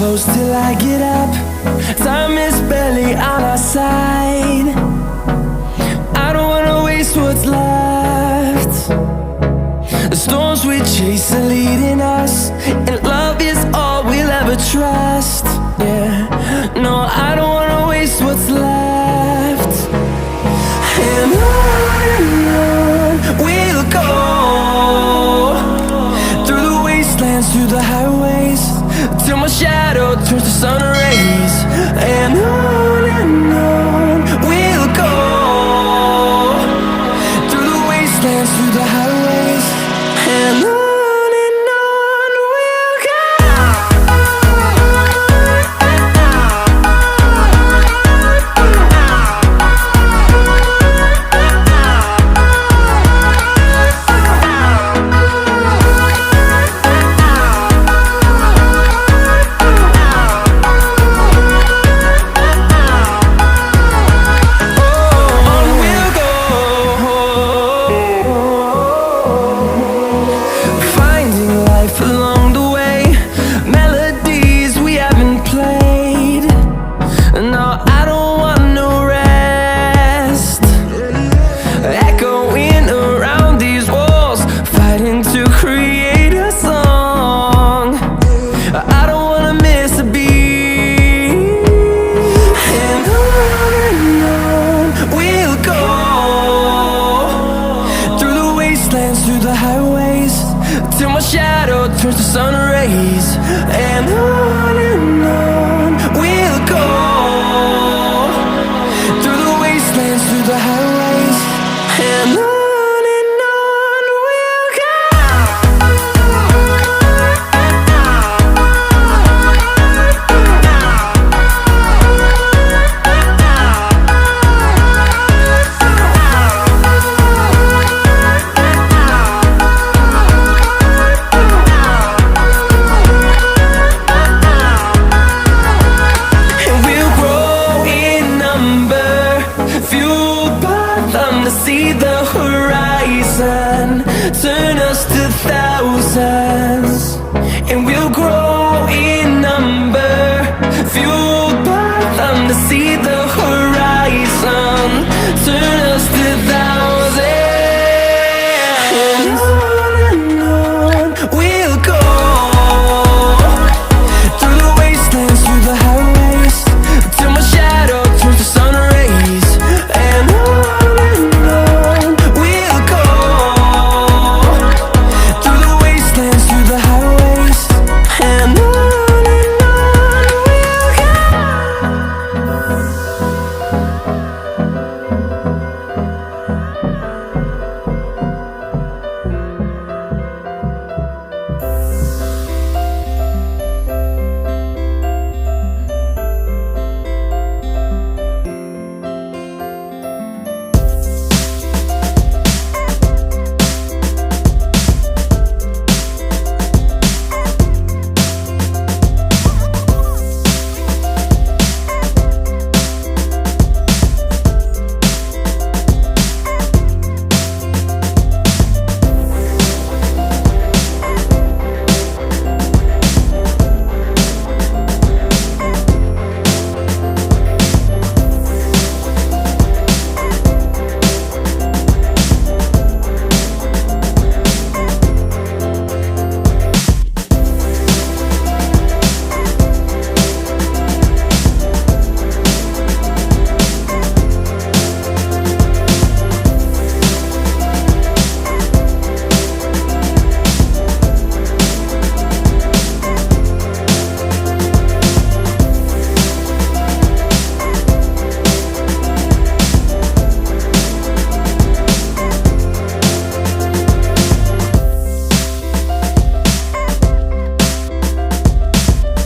close till I get up. Time is barely on our side. I don't wanna waste what's left. The storms we chase are leading us, and love is all we'll ever trust. Yeah, no, I don't wanna waste what's left. And on we'll go, through the wastelands, through the highways, till my shadow turns to sun rays. And on we'll go, through the wastelands, through the highways, and on we'll go. Through the highways, till my shadow turns to sun rays. And on we'll go, through the wastelands, through the highways, and on we'll go. To see the horizon, turn us to thousands.